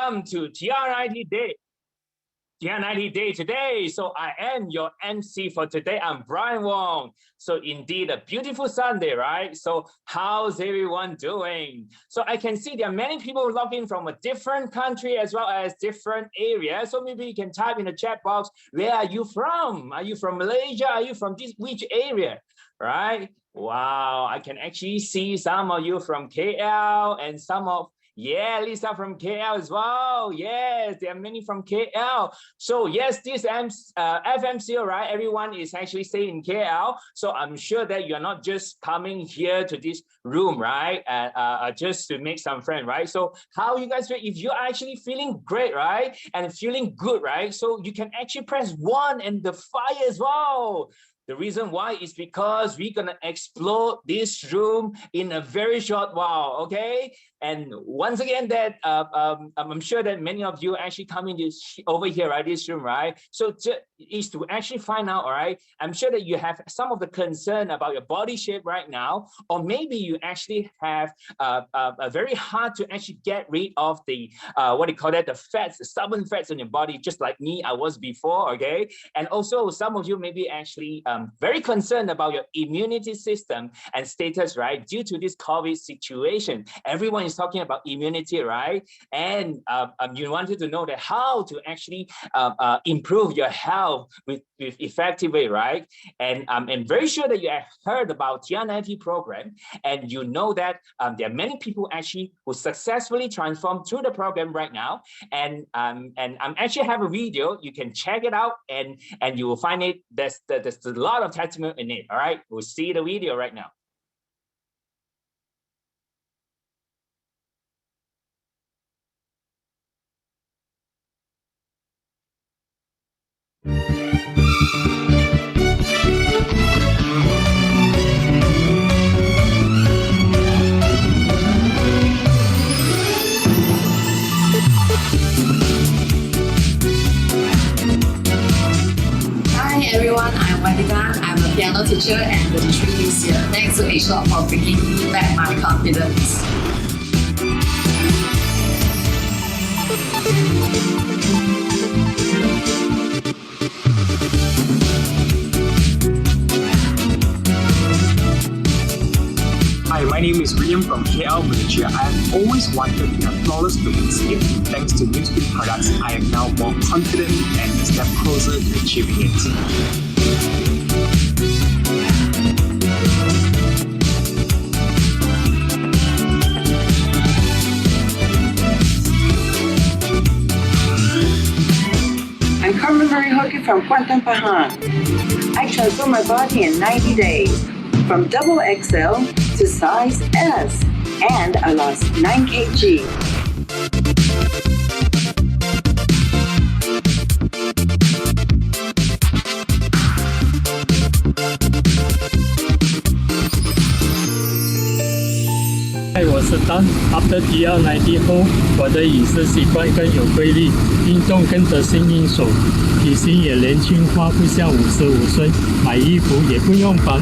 welcome to TR90 Day. TR90 Day today. So I am your MC for today. I'm Brian Wong. So indeed a beautiful Sunday, right? So how's everyone doing? So I can see there are many people logging from a different country as well as different areas. So maybe you can type in the chat box, where are you from? Are you from Malaysia? Are you from which area? Right? Wow, I can actually see some of you from KL and some of Lisa from KL as well. Yes, there are many from KL. So yes, this FMC, right? Everyone is actually staying in KL. So I'm sure that you're not just coming here to this room, right? Just to make some friends, right? So how you guys feel? If you're actually feeling great, right? And feeling good, right? So you can actually press 1 and the fire as well. The reason why is because we're gonna explore this room in a very short while, okay? And once again, that I'm sure that many of you actually come in over here, right? This room, right? So is to actually find out, all right? I'm sure that you have some of the concern about your body shape right now, or maybe you actually have a very hard to actually get rid of the what do you call that? The fats, the stubborn fats in your body, just like me, I was before, okay? And also some of you may be actually very concerned about your immunity system and status, right? Due to this COVID situation, everyone is talking about immunity, right? And you wanted to know that how to actually improve your health with effective way, right? And I'm very sure that you have heard about TR90 program, and you know that there are many people actually who successfully transformed through the program right now. And I'm actually have a video, you can check it out, and you will find it. There's a lot of testimony in it. All right, we'll see the video right now. Hi everyone, I'm Wendiga. I'm a piano teacher and 33 this year. Thanks to Axellel for bringing back my confidence. Hi, my name is William from KL, Malaysia. I have always wanted to have flawless looking skin. Thanks to new skin products, I am now more confident and a step closer to achieving it. I'm Carmen Marie Hockey from Kuantan, Pahang. I transformed my body in 90 days from double XL to size S, and I lost 9 kg. Hi， 我是Dan。After TR90 后，我的饮食习惯更有规律，运动更得心应手，体型也年轻化，不像55岁，买衣服也不用烦。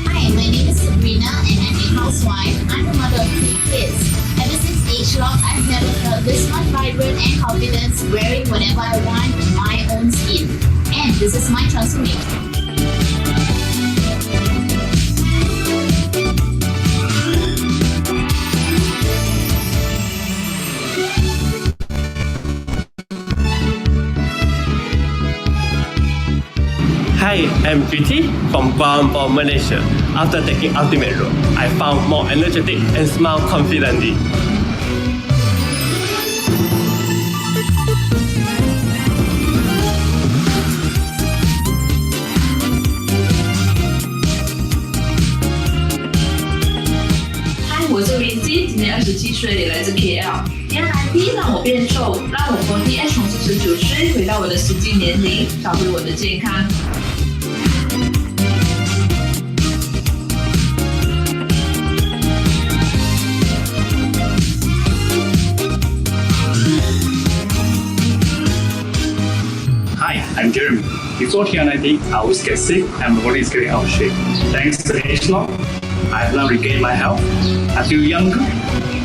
Hi, my name is Sabrina and I'm a housewife. I'm a mother of 3 kids. Ever since Axellel, I've never felt this much vibrant and confidence wearing whatever I want in my own skin. And this is my transformation. Hi, I'm Juti from Kuala Lumpur, Malaysia. After taking Ultimate Road, I found more energetic and smile confidently. Hi， 我是林基，今年27岁，也来自 KL。TR90让我变瘦，让我body age 从49岁回到我的实际年龄，找回我的健康。I'm Jeremy. Before TR90, I always get sick and my body is getting out of shape. Thanks to the age lock, I have now regained my health. I feel younger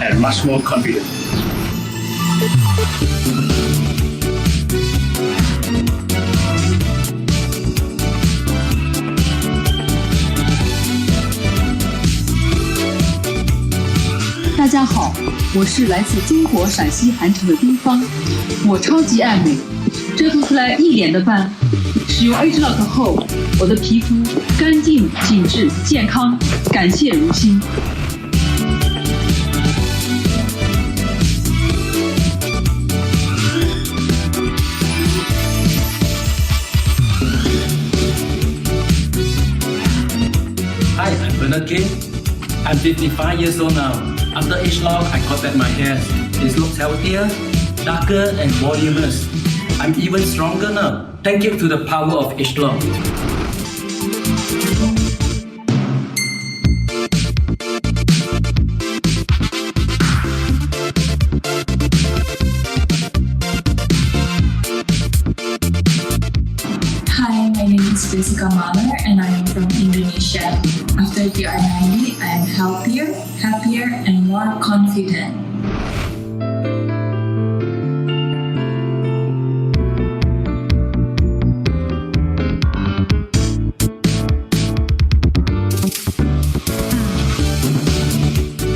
and much more confident.大家好，我是来自中国陕西韩城的丁芳，我超级爱美，折腾出来一脸的斑。使用 H Lock 后，我的皮肤干净、紧致、健康，感谢如新。Hi, I'm Bernard K. I'm 55 years old now. After age lock, I cut back my hair. It looks healthier, darker and voluminous. I'm even stronger now. Thank you to the power of age lock. Hi, my name is Jessica Mahler and I am from Indonesia. After TR90, I am healthier, happier and more confident.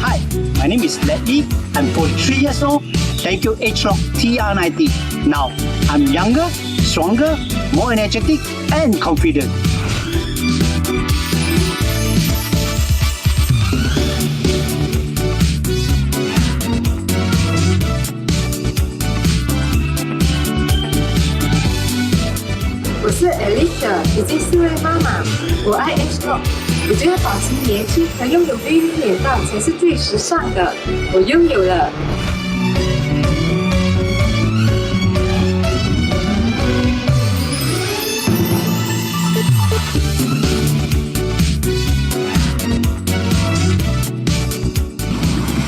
Hi, my name is Leslie. I'm 43 years old. Thank you H-Lock TR90. Now, I'm younger, stronger, more energetic and confident. I'm Alicia， 已经4位妈妈。我爱 H Lock， 我觉得保持年轻和拥有 V 脸蛋才是最时尚的。我拥有了。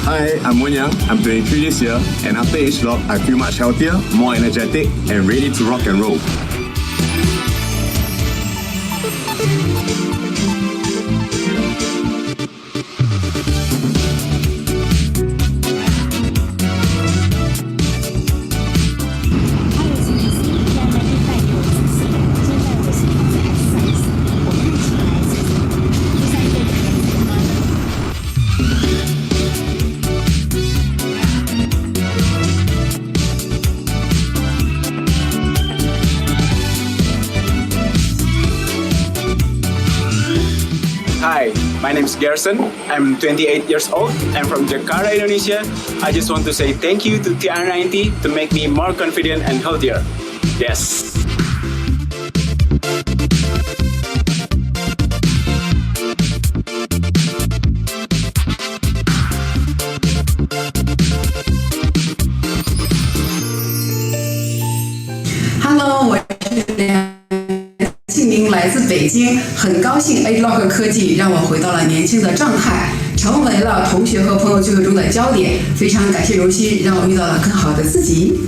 Hi, I'm Edwin Yiing. I'm 23 this year, and after H Lock, I feel much healthier, more energetic, and ready to rock and roll. Hi, my name is Gerson. I'm 28 years old. I'm from Jakarta, Indonesia. I just want to say thank you to TR90 to make me more confident and healthier. Yes. Hello， 我是梁庆明，来自北京，很高兴 H Lock 科技让我回到了年轻的状态，成为了同学和朋友聚会中的焦点。非常感谢如新，让我遇到了更好的自己。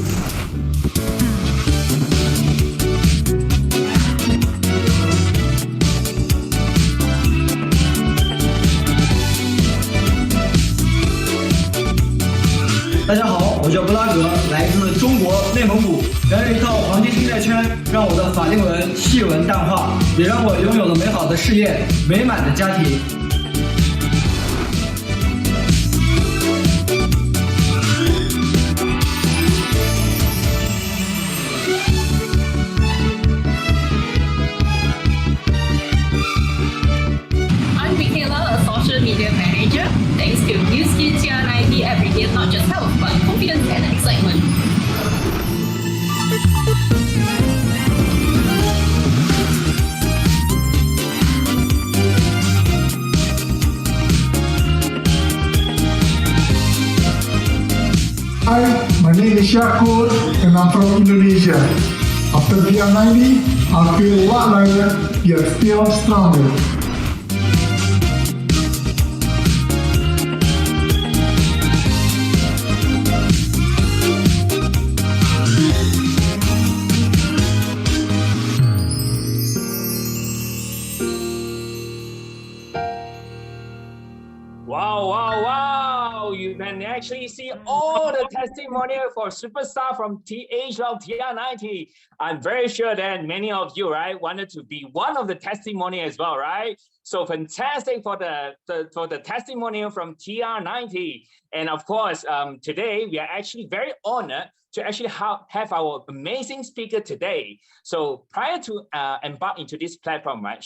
大家好，我叫布拉格，来自中国内蒙古。然而一套黄金生态圈，让我的法令纹细纹淡化，也让我拥有了美好的事业、美满的家庭。I'm Michaela, a social media manager. Thanks to New Skin TR90 every day, not just health, but confidence and excitement. Hi, my name is Shakur and I'm from Indonesia. After TR90, I feel a lot lighter, yet still stronger. actually see all the testimonial for superstar from Axellel TR90. I'm very sure that many of you, right, wanted to be one of the testimony as well, right? So fantastic for the testimonial from TR90. And of course, today we are actually very honored to actually have our amazing speaker today. So prior to embark into this platform, right,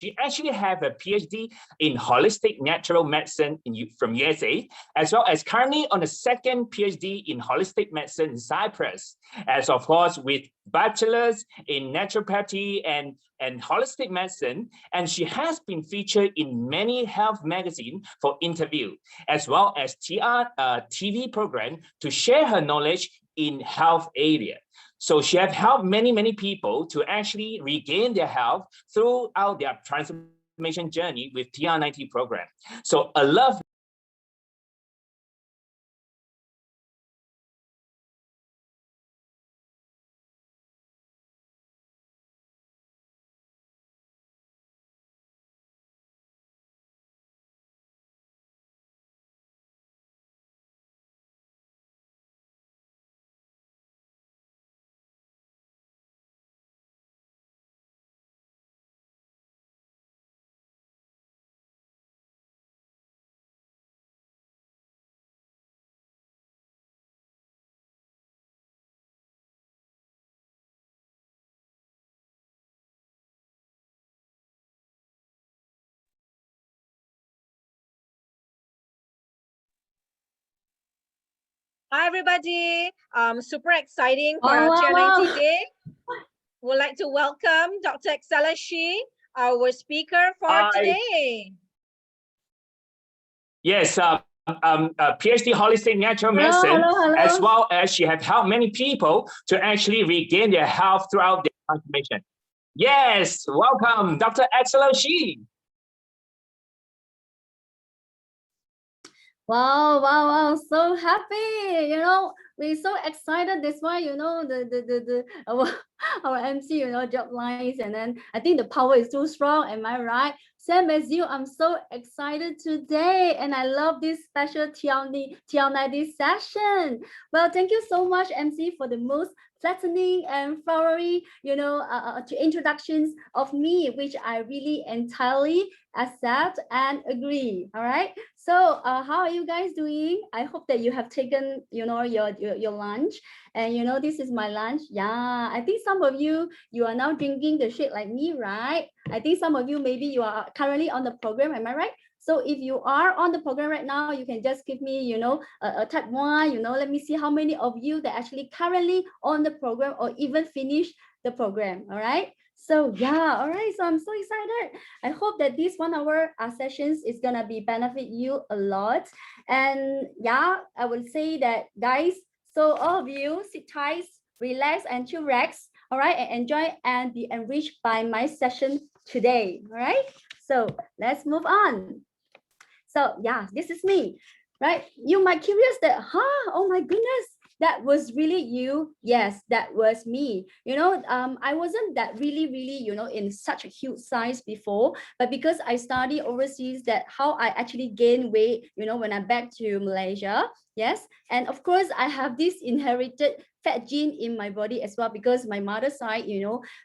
she actually have a PhD in holistic natural medicine from USA, as well as currently on a second PhD in holistic medicine in Cyprus, as of course with bachelor's in naturopathy and holistic medicine. And she has been featured in many health magazines for interview, as well as TV program to share her knowledge in health area. So she has helped many people to actually regain their health throughout their transformation journey with TR90 program. So a love. Hi, everybody. Super exciting for our TR90 day. Would like to welcome Dr. Axellel Shee, our speaker for today. Yes, PhD holistic natural medicine, as well as she have helped many people to actually regain their health throughout their transformation. Yes, welcome, Dr. Axellel Shee. Wow, so happy, we're so excited. That's why, our MC, job lines, and then I think the power is too strong. Am I right? Same as you, I'm so excited today, and I love this special TR90 session. Well, thank you so much, MC, for the most flattening and flowery, introductions of me, which I really entirely accept and agree. All right. So, how are you guys doing? I hope that you have taken, your lunch, and this is my lunch. Yeah, I think some of you are now drinking the shake like me, right? I think some of you maybe you are currently on the program. Am I right? So if you are on the program right now, you can just give me, a type 1, let me see how many of you that actually currently on the program or even finish the program. All right. So yeah, all right. So I'm so excited. I hope that this 1 hour sessions is gonna be benefit you a lot. And yeah, I will say that, guys. So all of you sit tight, relax and chillax. All right, and enjoy and be enriched by my session today. All right. So let's move on. So yeah, this is me, right? You might curious that, oh my goodness, that was really you. Yes, that was me. I wasn't that really, in such a huge size before, but because I studied overseas, that how I actually gain weight, when I'm back to Malaysia. Yes, and of course I have this inherited fat gene in my body as well, because my mother's side,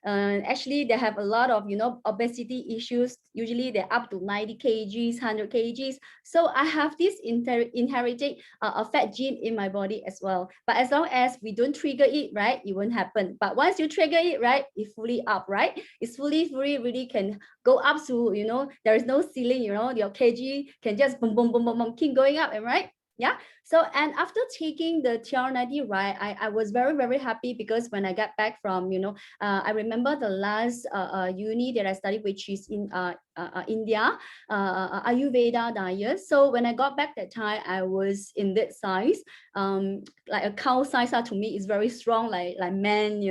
actually they have a lot of, obesity issues. Usually they're up to 90 kgs, 100 kgs. So I have this inherited fat gene in my body as well. But as long as we don't trigger it, right, it won't happen. But once you trigger it, right, it's fully up, right? It's fully really can go up to, there is no ceiling, your kg can just boom, boom, boom, boom, boom, keep going up, right? Yeah. So, and after taking the TR90, right, I was very happy, because when I got back from, I remember the last uni that I studied, which is in India, Ayurveda diet. So when I got back that time, I was in that size, like a cow size. To me is very strong, like man,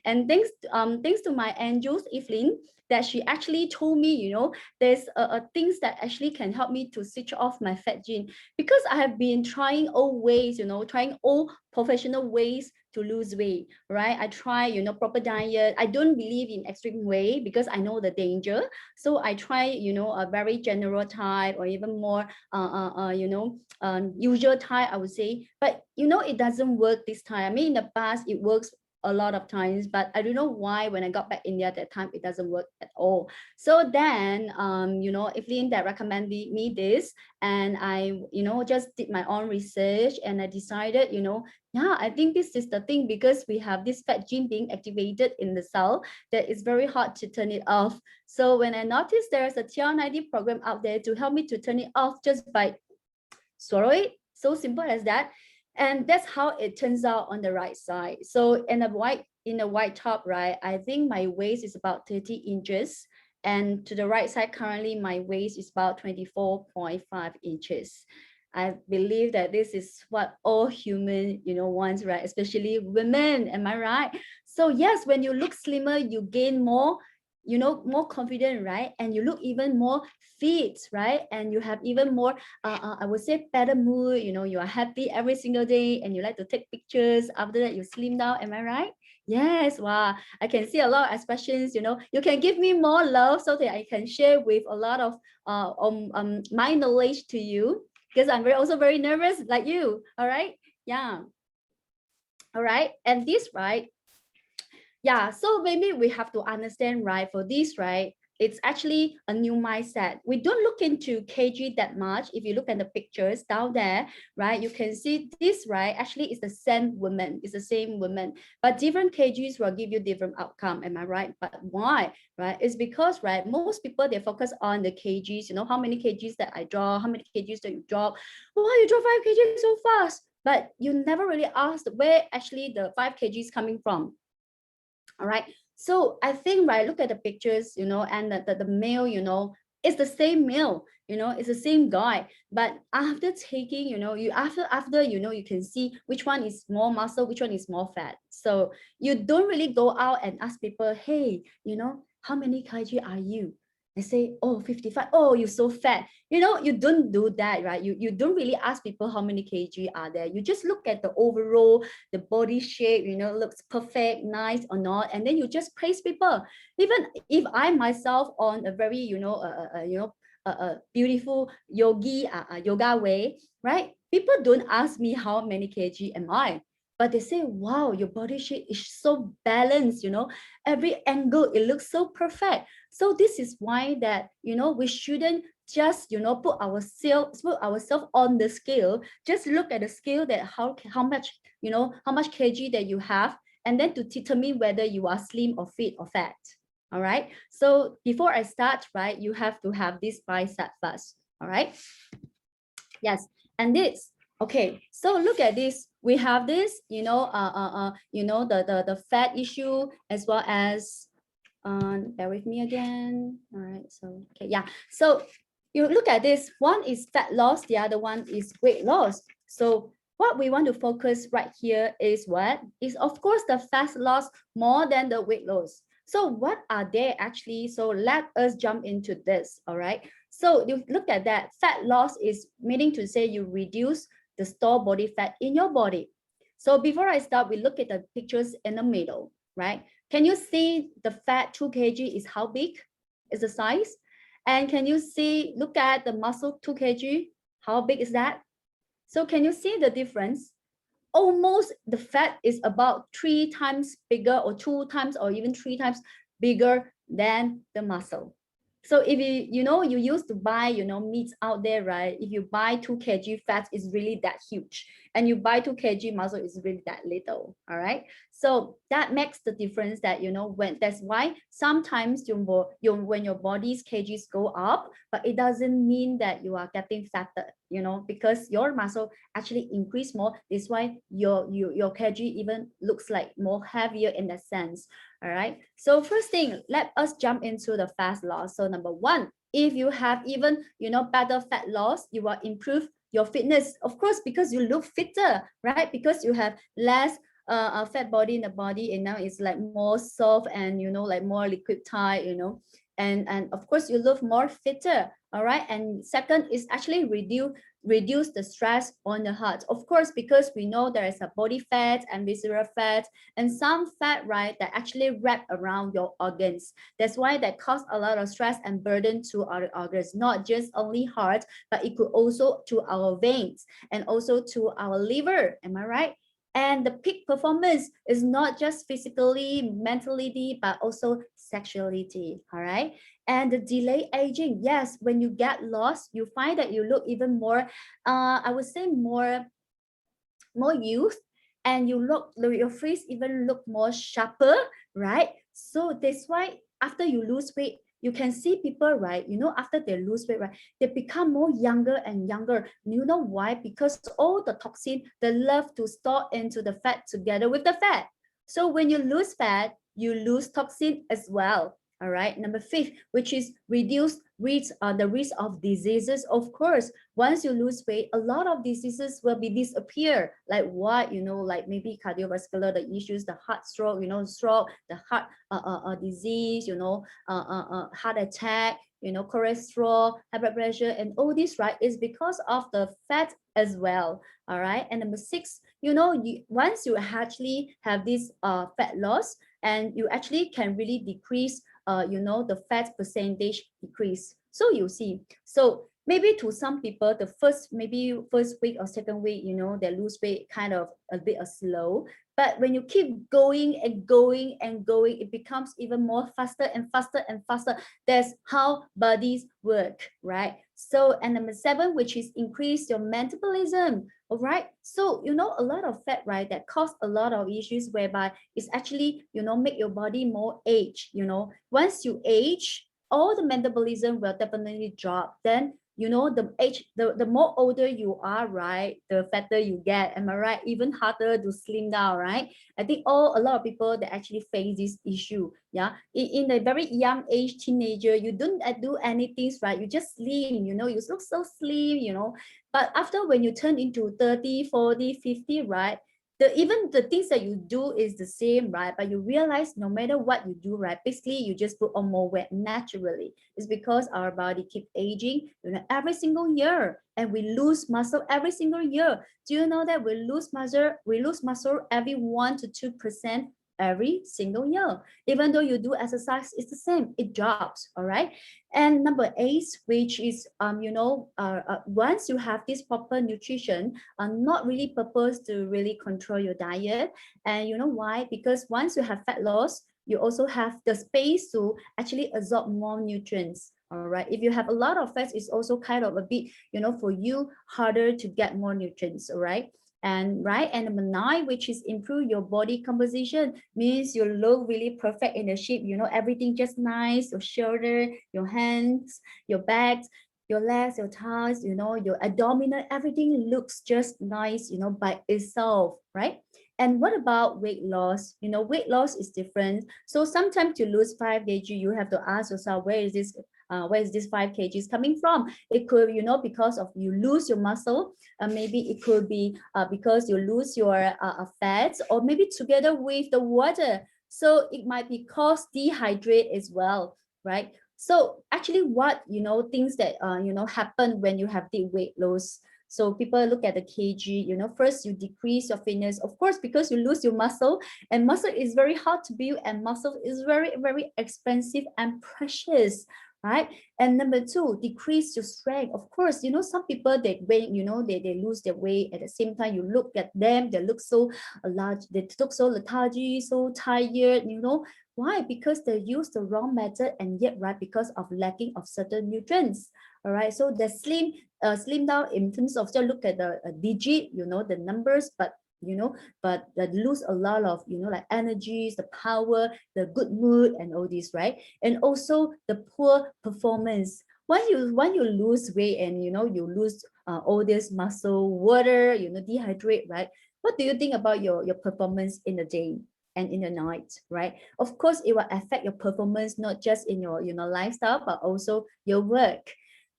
and thanks to my angels, Evelyn, that she actually told me, there's things that actually can help me to switch off my fat gene, because I have been trying all ways, trying all professional ways to lose weight, right? I try, you know, proper diet. I don't believe in extreme way because I know the danger. So I try, you know, a very general type or even more, you know, usual type, I would say. But, you know, it doesn't work this time. I mean, in the past, it works a lot of times, but I don't know why when I got back India at that time, it doesn't work at all. So then, you know, Evelyn that recommended me this, and I, you know, just did my own research, and I decided, you know, yeah, I think this is the thing, because we have this fat gene being activated in the cell that is very hard to turn it off. So when I noticed there's a TR90 program out there to help me to turn it off just by steroid, so simple as that. And that's how it turns out on the right side. So in the white top, right, I think my waist is about 30 inches. And to the right side, currently my waist is about 24.5 inches. I believe that this is what all human, you know, wants, right? Especially women, am I right? So yes, when you look slimmer, you gain more, you know, more confident, right? And you look even more fit, right? And you have even more, I would say, better mood. You know, you are happy every single day, and you like to take pictures. After that, you slim down. Am I right? Yes. Wow. I can see a lot of expressions. You know, you can give me more love so that I can share with a lot of my knowledge to you, because I'm also very nervous like you. All right. Yeah. All right. And this, right? Yeah, so maybe we have to understand, right, for this, right, it's actually a new mindset. We don't look into kg that much. If you look at the pictures down there, right, you can see this, right, actually is the same woman, it's the same woman, but different kgs will give you different outcome, am I right? But why, right? It's because, right, most people, they focus on the kgs, you know, how many kgs that I draw, how many kgs that you drop. Why you draw 5 kgs so fast? But you never really asked where actually the 5 kgs coming from. All right, so I think, right, look at the pictures, you know, and the male, you know, it's the same male, you know, it's the same guy, but after taking, you know, you after you know, you can see which one is more muscle, which one is more fat. So you don't really go out and ask people, hey, you know, how many kg are you? They say, oh, 55. Oh, you're so fat. You know, you don't do that, right? You don't really ask people how many kg are there. You just look at the overall, the body shape, you know, looks perfect, nice or not. And then you just praise people. Even if I myself on a very, you know, beautiful yoga way, right? People don't ask me how many kg am I. But they say, wow, your body shape is so balanced, you know, every angle, it looks so perfect. So this is why that, you know, we shouldn't just, you know, put ourselves on the scale. Just look at the scale that how much, you know, how much kg that you have, and then to determine whether you are slim or fit or fat. All right. So before I start, right, you have to have this mindset first. All right. Yes. And this, okay, so look at this. We have this, you know, the fat issue, as well as, bear with me again. All right, so, okay, yeah. So you look at this, one is fat loss, the other one is weight loss. So what we want to focus right here is what? Is of course the fat loss more than the weight loss. So what are they actually? So let us jump into this, all right? So you look at that, fat loss is meaning to say you reduce the stored body fat in your body. So before I start, we look at the pictures in the middle, right? Can you see the fat 2 kg is how big is the size? And can you see, look at the muscle 2 kg, how big is that? So can you see the difference? Almost the fat is about 3 times bigger, or 2 times, or even 3 times bigger than the muscle. So if you know, you used to buy, you know, meats out there, right? If you buy 2 kg fat, is really that huge, and you buy 2 kg muscle, is really that little. All right. So that makes the difference that, you know, when that's why sometimes when your body's kgs go up, but it doesn't mean that you are getting fatter, you know, because your muscle actually increase more. That's why your kg even looks like more heavier in that sense. All right. So first thing, let us jump into the fat loss. So number one, if you have even, you know, better fat loss, you will improve your fitness, of course, because you look fitter, right? Because you have less a fat body in the body, and now it's like more soft and like more liquid type, and of course you look more fitter. All right. And second is actually reduce the stress on the heart, of course, because we know there is a body fat and visceral fat and some fat, right, that actually wrap around your organs. That's why that cause a lot of stress and burden to our organs, not just only heart, but it could also to our veins and also to our liver. Am I right? And the peak performance is not just physically, mentally, but also sexuality. All right. And the delay aging, yes, when you get lost, you find that you look even more, I would say more youth, and your face even look more sharper, right? So that's why after you lose weight, you can see people, right? After they lose weight, right, they become more younger and younger. You know why? Because all the toxin, they love to store into the fat together with the fat. So when you lose fat, you lose toxin as well. All right. Number 5, which is reduce the risk of diseases. Of course, once you lose weight, a lot of diseases will be disappear. Like what? Like maybe cardiovascular, the issues, the heart stroke, stroke, the heart disease, heart attack, cholesterol, high blood pressure, and all this, right, is because of the fat as well. All right. And number 6, once you actually have this fat loss, and you actually can really decrease the fat percentage decrease. So you see, so maybe to some people, the first week or second week, they lose weight kind of a bit slow. But when you keep going and going and going, it becomes even more faster and faster and faster. That's how bodies work, right? So, and number 7, which is increase your metabolism. All right. So, a lot of fat, right, that cause a lot of issues, whereby it's actually, make your body more age. Once you age, all the metabolism will definitely drop. Then the more older you are, right, the fatter you get. Am I right? Even harder to slim down, right? I think a lot of people that actually face this issue. Yeah, in a very young age, teenager, you don't do anything, right? You just slim, you look so slim, but after when you turn into 30, 40, 50, right, even the things that you do is the same, right? But you realize no matter what you do, right, basically you just put on more weight naturally. It's because our body keep aging, every single year, and we lose muscle every single year. Do you know that we lose muscle every 1 to 2% every single year? Even though you do exercise, it's the same, it drops. All right. And number 8, which is once you have this proper nutrition, not really purpose to really control your diet. And you know why? Because once you have fat loss, you also have the space to actually absorb more nutrients. All right. If you have a lot of fats, it's also kind of a bit, for you harder to get more nutrients. All right. And number 9, which is improve your body composition, means you look really perfect in the shape, everything just nice, your shoulder, your hands, your back, your legs, your thighs, your abdominal, everything looks just nice, by itself, right? And what about weight loss? Weight loss is different. So sometimes to lose 5 kg, you have to ask yourself, where is this 5 kgs coming from? It could, because of you lose your muscle, maybe it could be because you lose your fats, or maybe together with the water. So it might be cause dehydrate as well, right? So actually what, things that, happen when you have the weight loss. So people look at the kg, first you decrease your fitness, of course, because you lose your muscle, and muscle is very hard to build, and muscle is very, very expensive and precious, right? And number 2, decrease your strength. Of course, some people, they lose their weight. At the same time, you look at them, they look so large, they look so lethargic, so tired, why? Because they use the wrong method, and yet, right, because of lacking of certain nutrients. All right, so the slim down in terms of just look at the digit, the numbers, but that lose a lot of, like energies, the power, the good mood, and all this, right? And also the poor performance. When you lose weight and you lose all this muscle, water, dehydrate, right? What do you think about your performance in the day and in the night, right? Of course, it will affect your performance, not just in your lifestyle, but also your work.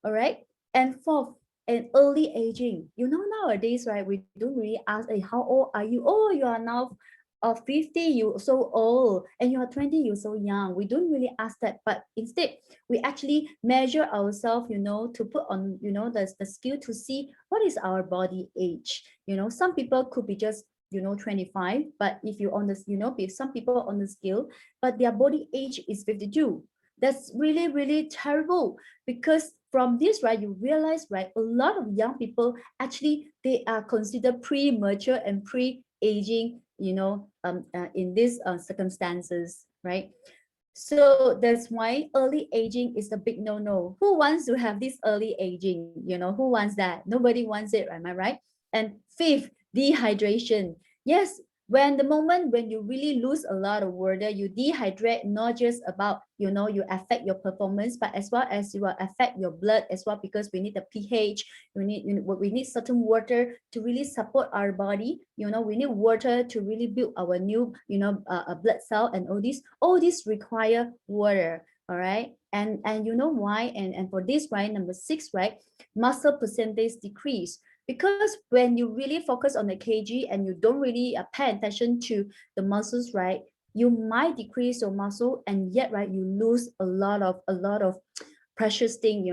All right. And 4th, and early aging. Nowadays, right, we don't really ask, hey, how old are you? Oh, you are now or 50, you're so old, and you are 20, you're so young. We don't really ask that, but instead we actually measure ourselves, to put on, the skill to see what is our body age. Some people could be just 25, but if you on this, if some people on the scale, but their body age is 52, that's really, really terrible. Because from this, right, you realize, right, a lot of young people actually, they are considered premature and pre-aging, in these circumstances, right? So that's why early aging is a big no-no. Who wants to have this early aging? Who wants that? Nobody wants it, am I right? And fifth, dehydration. Yes, when you really lose a lot of water, you dehydrate, not just about, you affect your performance, but as well as you will affect your blood as well, because we need the pH, we need certain water to really support our body. We need water to really build our new, blood cell, and all these require water. All right. And you know why? And for this, right, number 6, right, muscle percentage decrease. Because when you really focus on the kg and you don't really pay attention to the muscles, right, you might decrease your muscle, and yet, right, you lose a lot of precious thing.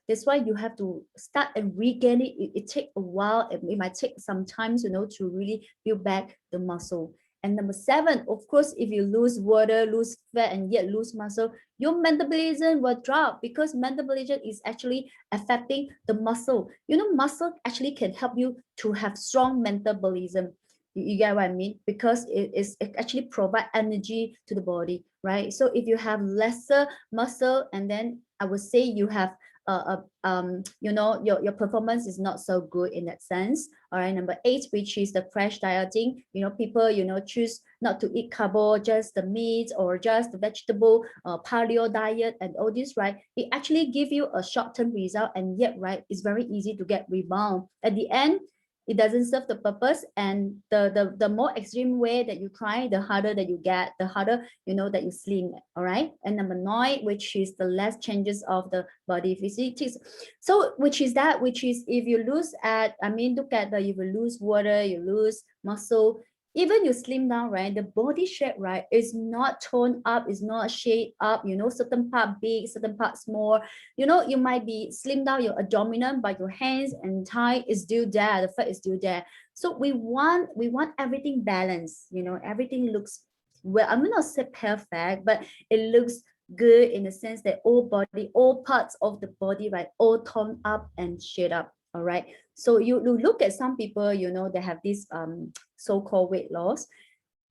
That's why you have to start and regain it. It takes a while. It might take some time, to really build back the muscle. And number 7, of course, if you lose water, lose fat, and yet lose muscle, your metabolism will drop, because metabolism is actually affecting the muscle. Muscle actually can help you to have strong metabolism. You get what I mean? Because it actually provide energy to the body, right? So if you have lesser muscle, and then I would say you have your performance is not so good in that sense. All right, number 8, which is the crash dieting. People choose not to eat carbo, just the meat or just the vegetable, paleo diet, and all this, right? It actually give you a short-term result, and yet, right, it's very easy to get rebound at the end. It doesn't serve the purpose, and the more extreme way that you try, the harder that you get, the harder that you slim. All right. And number 9, which is the less changes of the body physics. So which is if you lose look at if you lose water, you lose muscle, even you slim down, right, the body shape, right, is not toned up, is not shaped up, certain part big, certain part small. You might be slim down your abdominal, but your hands and thigh is still there, the fat is still there. So we want everything balanced. Everything looks, well, I'm not say perfect, but it looks good in the sense that all parts of the body, right, all toned up and shaped up. All right. So you look at some people, they have this so-called weight loss.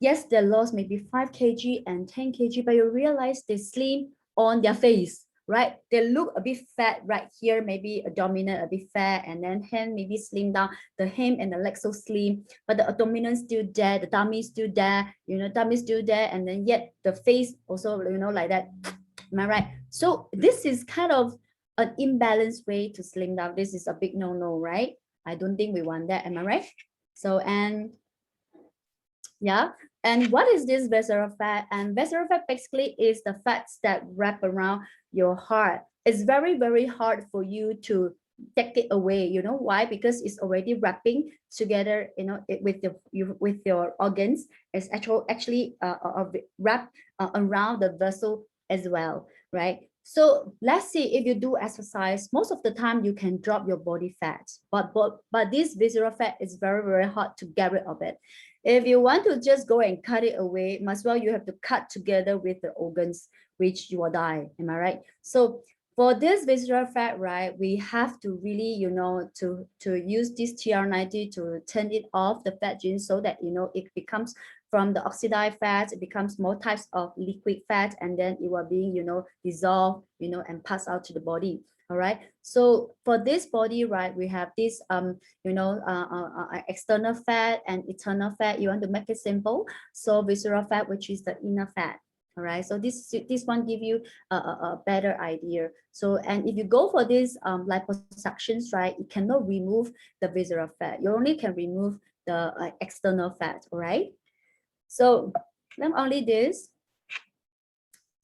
Yes, their loss may be 5 kg and 10 kg, but you realize they slim on their face, right? They look a bit fat right here, maybe abdominal a bit fat, and then hand maybe slim down, the hem and the leg so slim, but the abdominal still there, the tummy still there, tummy still there, and then yet the face also, like that. Am I right? So this is kind of an imbalanced way to slim down. This is a big no-no, right? I don't think we want that. Am I right? So, and yeah. And what is this visceral fat? And visceral fat basically is the fats that wrap around your heart. It's very, very hard for you to take it away. You know why? Because it's already wrapping together, with your organs. It's actually wrapped around the vessel as well, right? So let's say if you do exercise, most of the time you can drop your body fat, but this visceral fat is very, very hard to get rid of it. If you want to just go and cut it away, much well you have to cut together with the organs, which you will die. Am I right? So for this visceral fat, right, we have to really, to use this TR90 to turn it off, the fat gene, so that, it becomes from the oxidized fat, it becomes more types of liquid fat, and then it will be, dissolved, and pass out to the body. All right. So for this body, right, we have this, external fat and internal fat. You want to make it simple. So visceral fat, which is the inner fat. All right. So this one give you a better idea. So, and if you go for this liposuctions, right, you cannot remove the visceral fat. You only can remove the external fat. All right. So not only this.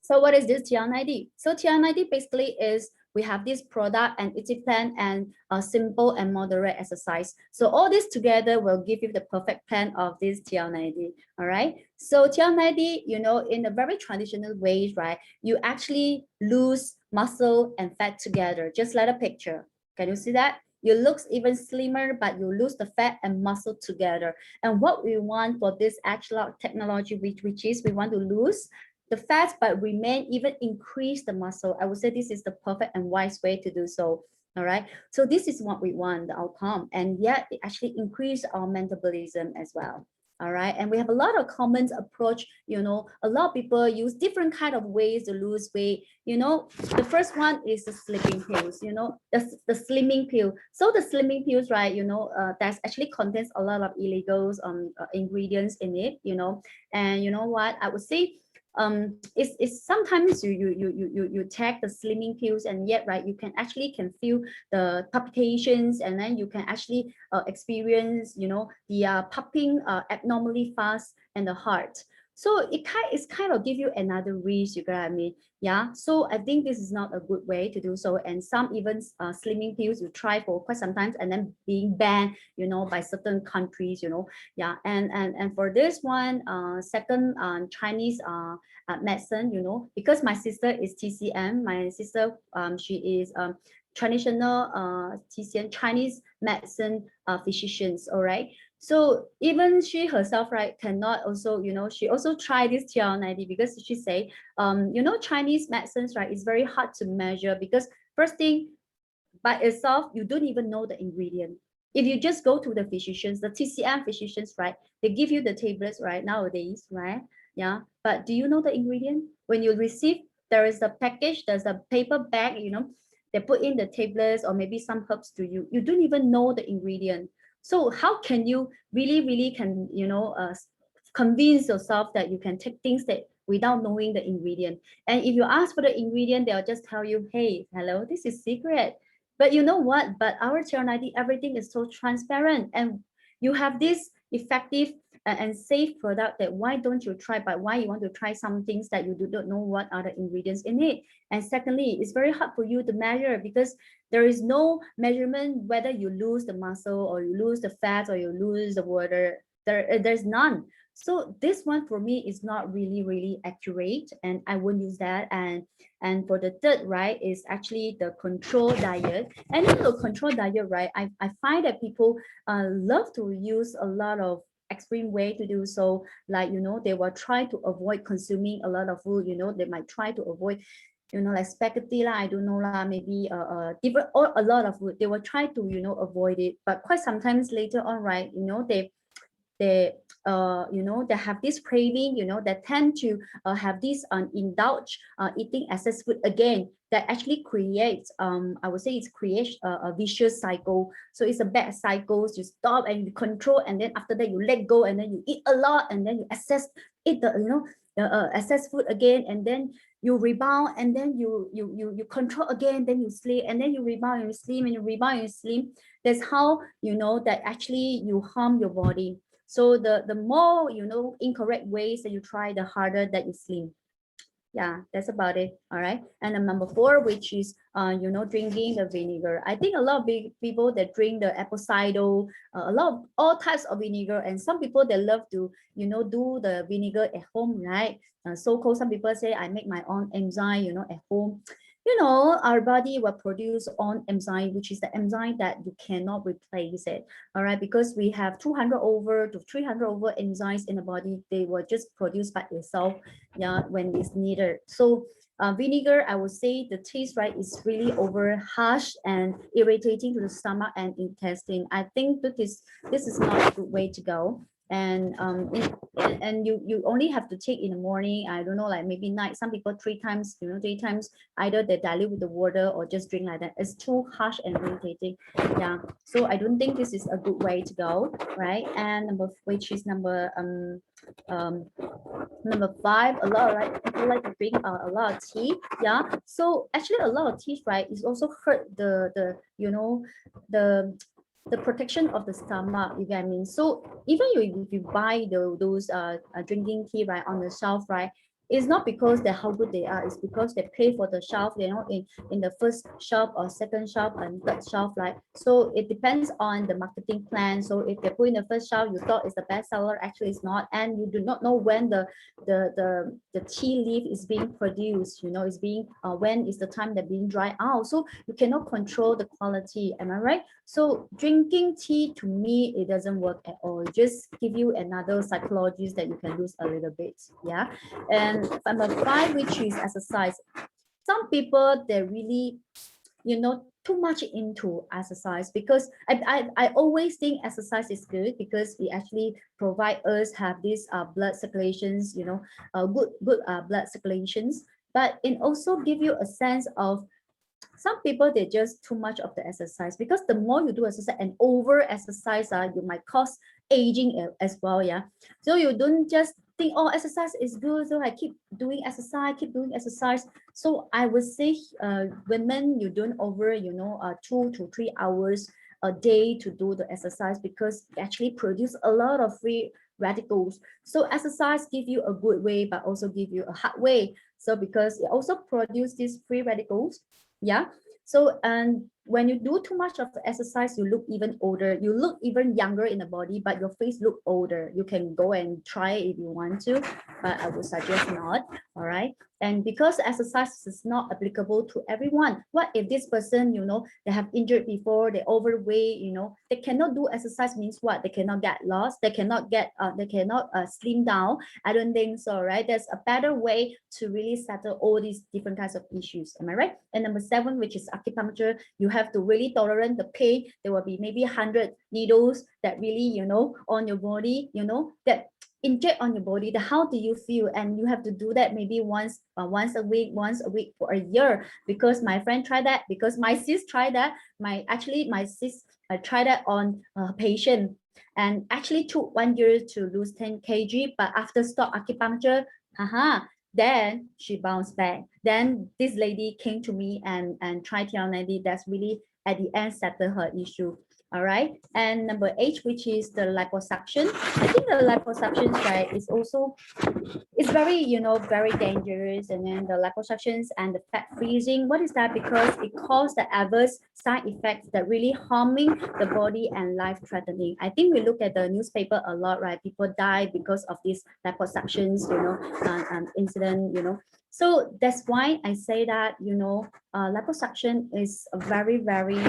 So what is this TR90? So TR90 basically is we have this product and eating plan and simple and moderate exercise. So all this together will give you the perfect plan of this TR90. All right. So TR90, you know, in a very traditional way, right? You actually lose muscle and fat together, just like a picture. Can you see that? You look even slimmer, but you lose the fat and muscle together. And what we want for this Axellel technology, which is we want to lose the fat, but remain, even increase the muscle. I would say this is the perfect and wise way to do so. All right. So this is what we want, the outcome. And yet it actually increase our metabolism as well. All right. And we have a lot of common approach. You know, a lot of people use different kind of ways to lose weight. You know, the first one is the sleeping pills, you know, the slimming pill. So the slimming pills, right, you know, that actually contains a lot of illegal ingredients in it, you know. And you know what, I would say it's sometimes you take the slimming pills, and yet, right, you can feel the palpitations, and then you can actually experience, you know, the pumping abnormally fast and the heart. So it's kind of give you another risk, you get what I mean? Yeah. So I think this is not a good way to do so. And some even slimming pills you try for quite some time and then being banned, you know, by certain countries, you know. Yeah. And for this one, second Chinese medicine, you know, because my sister is TCM, my sister she is traditional TCM Chinese medicine physicians. All right. So even she herself, right, cannot also, you know, she also tried this TR90 because she say, you know, Chinese medicines, right, is very hard to measure because first thing, by itself, you don't even know the ingredient. If you just go to the physicians, the TCM physicians, right, they give you the tablets, right, nowadays, right? Yeah. But do you know the ingredient? When you receive, there is a package, there's a paper bag, you know, they put in the tablets or maybe some herbs to you. You don't even know the ingredient. So how can you really can, you know, convince yourself that you can take things that without knowing the ingredient? And if you ask for the ingredient, they'll just tell you, hey, hello, this is secret. But you know what? But our TR90, everything is so transparent, and you have this effective and safe product that why don't you try? But why you want to try some things that you do not know what are the ingredients in it? And secondly, it's very hard for you to measure because there is no measurement whether you lose the muscle or you lose the fat or you lose the water. There's none. So this one for me is not really accurate, and I won't use that. And for the third, right, is actually the control diet. And in the control diet, right, I find that people love to use a lot of extreme way to do so, like, you know, they will try to avoid consuming a lot of food, you know, they might try to avoid, you know, like spaghetti lah, I don't know lah, maybe different or a lot of food, they will try to, you know, avoid it. But quite sometimes later on, right, you know, they you know, they have this craving, you know, that tend to have this indulge eating excess food again, that actually creates I would say it creates a vicious cycle. So it's a bad cycle. You stop and you control, and then after that you let go, and then you eat a lot, and then you eat the, you know, the excess food again, and then you rebound, and then you control again, then you sleep, and then you rebound and you sleep, and you rebound and you sleep. That's how, you know, that actually you harm your body. So the more, you know, incorrect ways that you try, the harder that you sleep. Yeah, that's about it. All right. And then number 4, which is you know, drinking the vinegar. I think a lot of big people that drink the apple cider, a lot of all types of vinegar, and some people they love to, you know, do the vinegar at home, right? So-called, some people say I make my own enzyme, you know, at home. You know, our body will produce own enzyme, which is the enzyme that you cannot replace it. All right, because we have 200 over to 300 over enzymes in the body. They will just produce by itself, yeah, when it's needed. So vinegar, I would say the taste, right, is really over harsh and irritating to the stomach and intestine. I think that this is not a good way to go. And you only have to take in the morning, I don't know, like maybe night, some people 3 times, you know, 3 times, either they dilute with the water or just drink like that. It's too harsh and irritating. Yeah, so I don't think this is a good way to go, right? And number 5, a lot, right, people like to drink a lot of tea. Yeah, so actually a lot of tea, right, is also hurt the you know, the protection of the stomach, you get what I mean? So even if you buy those drinking tea, right, on the shelf, right, It's not because they're how good they are, it's because they pay for the shelf, you know, in the first shelf or second shelf and third shelf, right? So it depends on the marketing plan. So if they put in the first shelf, you thought it's the best seller, actually it's not, and you do not know when the tea leaf is being produced, you know, it's being when is the time they're being dried out. So you cannot control the quality, am I right? So drinking tea, to me, it doesn't work at all. It just give you another psychologist that you can lose a little bit. Yeah. And number 5, which is exercise. Some people, they're really, you know, too much into exercise, because I always think exercise is good because it actually provide us have this blood circulations, you know, good blood circulations, but it also give you a sense of some people, they just too much of the exercise, because the more you do exercise and over exercise, you might cause aging as well. Yeah, so you don't just think, oh, exercise is good, so I keep doing exercise. So I would say women, you don't over, you know, 2 to 3 hours a day to do the exercise, because it actually produce a lot of free radicals. So exercise give you a good way, but also give you a hard way. So because it also produce these free radicals. Yeah. So, and when you do too much of the exercise, you look even older, you look even younger in the body, but your face look older. You can go and try it if you want to, but I would suggest not. All right. And because exercise is not applicable to everyone, what if this person, you know, they have injured before, they overweight, you know, they cannot do exercise, means what? They cannot get lost, they cannot slim down. I don't think so, right? There's a better way to really settle all these different kinds of issues. Am I right? And number 7, which is acupuncture, you have to really tolerate the pain. There will be maybe 100 needles that really, you know, on your body, you know, that inject on your body. How do you feel? And you have to do that maybe once a week for a year. Because my friend tried that, because my sis tried that. My sis tried that on a patient, and actually took 1 year to lose 10 kg. But after stop acupuncture, then she bounced back. Then this lady came to me and tried TR90. That's really at the end settled her issue. All right. And number 8, which is the liposuction. I think the liposuction, right, is also, it's very, you know, very dangerous. And then the liposuctions and the fat freezing, what is that? Because it causes the adverse side effects that really harming the body and life threatening. I think we look at the newspaper a lot, right? People die because of these liposuctions, you know, incident, you know. So that's why I say that, you know, liposuction is a very, very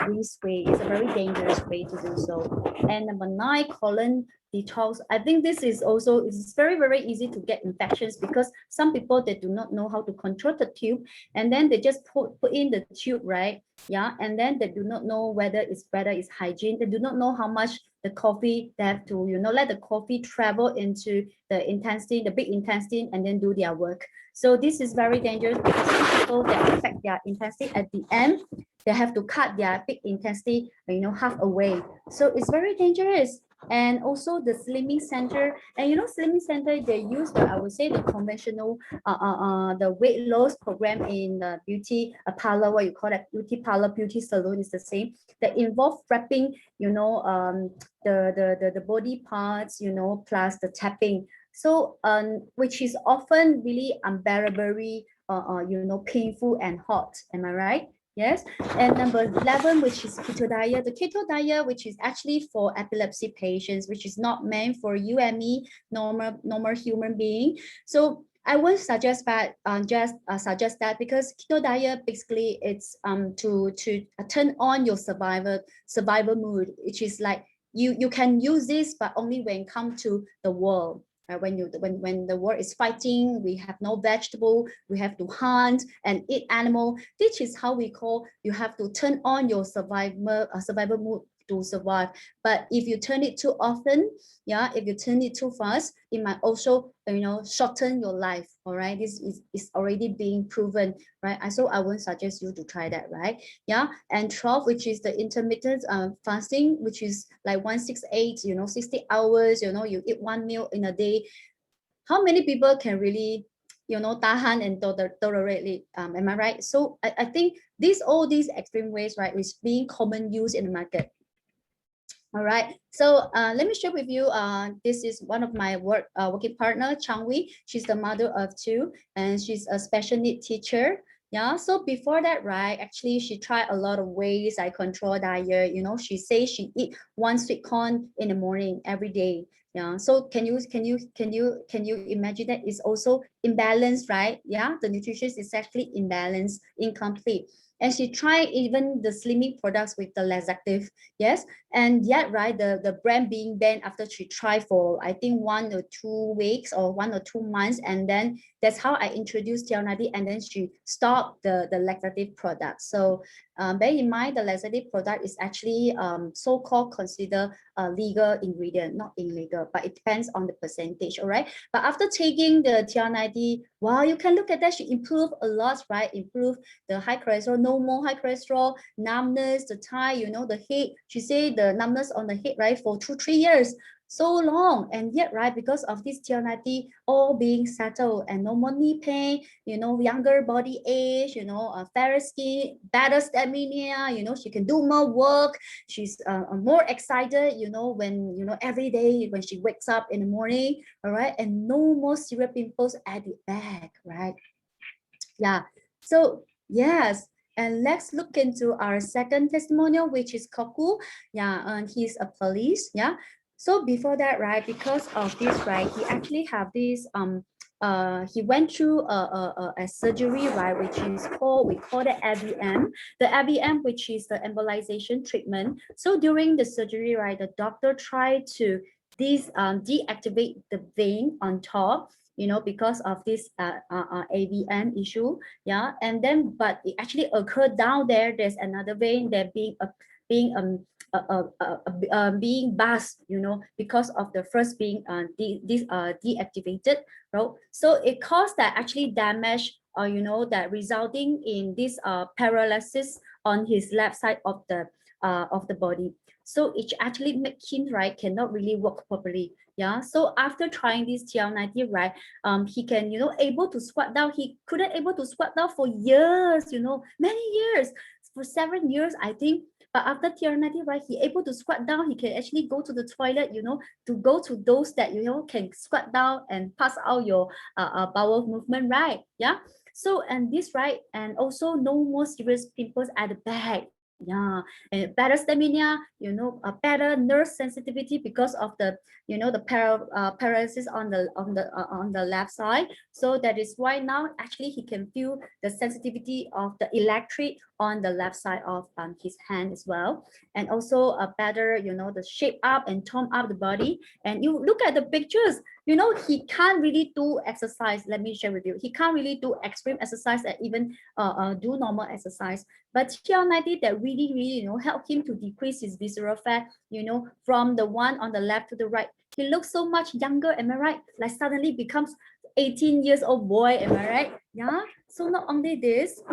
risk way. It's a very dangerous way to do so. And number 9, colon detox. I think this is also, it's very, very easy to get infections, because some people, they do not know how to control the tube, and then they just put in the tube, right? Yeah, and then they do not know whether it's hygiene. They do not know how much the coffee, they have to, you know, let the coffee travel into the intestine, the big intestine, and then do their work. So this is very dangerous, because some people, that affect their intestine at the end, they have to cut their big intestine, you know, half away. So it's very dangerous. And also the slimming center, and you know, slimming center, they use the, I would say, the conventional the weight loss program in the beauty parlor, what you call that, beauty parlor, beauty salon is the same, that involve wrapping, you know, the body parts, you know, plus the tapping. So which is often really unbearably you know, painful and hot. Am I right? Yes. And number 11, which is keto diet. The keto diet, which is actually for epilepsy patients, which is not meant for you and me, normal human being. So I would suggest that suggest that, because keto diet, basically it's to turn on your survival mood, which is like you can use this, but only when it comes to the world. When the world is fighting, we have no vegetable, we have to hunt and eat animal. This is how we call, you have to turn on your survival mood to survive. But if you turn it too often, yeah, if you turn it too fast, it might also, you know, shorten your life. All right, this is already being proven, right? So I won't suggest you to try that, right? Yeah. And 12, which is the intermittent fasting, which is like 168, you know, 60 hours, you know, you eat 1 meal in a day. How many people can really, you know, tahan and tolerate it? Am I right? So I think all these extreme ways, right, is being common use in the market. All right, so let me share with you. This is one of my working partner, Changwi. She's the mother of two, and she's a special need teacher. Yeah, so before that, right, actually she tried a lot of ways. I control diet. You know, she says she eat one sweet corn in the morning every day. Yeah, so can you imagine that it's also imbalanced, right? Yeah, the nutrition is actually imbalanced, incomplete. And she tried even the slimming products with the laxative. Yes, and yet, right, the brand being banned after she tried for I think 1 or 2 weeks or 1 or 2 months, and then that's how I introduced TR90, and then she stopped the laxative product. So bear in mind, the laxative product is actually so-called considered a legal ingredient, not illegal, but it depends on the percentage. All right, but after taking the TR90, wow, you can look at that, she improved a lot, right? Improved the high cholesterol, no more high cholesterol, numbness, the thigh, you know, the head. She said the numbness on the head, right, for 2-3 years, so long. And yet, right, because of this TR90 all being settled and no more knee pain, you know, younger body age, you know, fairer skin, better stamina, you know, she can do more work. She's more excited, you know, when, you know, every day when she wakes up in the morning, all right, and no more severe pimples at the back, right? Yeah, so yes. And let's look into our second testimonial, which is Koku. Yeah, and he's a police. Yeah. So before that, right, because of this, right, he actually have this he went through a surgery, right, which is called, we call it ABM. The ABM, which is the embolization treatment. So during the surgery, right, the doctor tried to deactivate the vein on top, you know, because of this AVM issue. Yeah, and then but it actually occurred down there. There's another vein that being burst, you know, because of the first being deactivated, right? So it caused that actually damage, you know, that resulting in this paralysis on his left side of the body. So it actually make him, right, cannot really walk properly. Yeah, so after trying this TR90, right, he can, you know, able to squat down. He couldn't able to squat down for years, you know, many years, for 7 years, I think. But after TR90, right, he able to squat down. He can actually go to the toilet, you know, to go to those that, you know, can squat down and pass out your bowel movement, right? Yeah. So, and this, right, and also no more serious pimples at the back. Yeah, and better stamina, you know, a better nerve sensitivity because of the, you know, the paralysis on the left side. So that is why now actually he can feel the sensitivity of the electric on the left side of his hand as well. And also a better, you know, the shape up and tone up the body. And you look at the pictures, you know, he can't really do exercise. Let me share with you, he can't really do extreme exercise and even do normal exercise. But TR90 that really, you know, help him to decrease his visceral fat, you know, from the one on the left to the right. He looks so much younger, am I right? Like suddenly becomes 18 years old boy, am I right? Yeah. So not only this,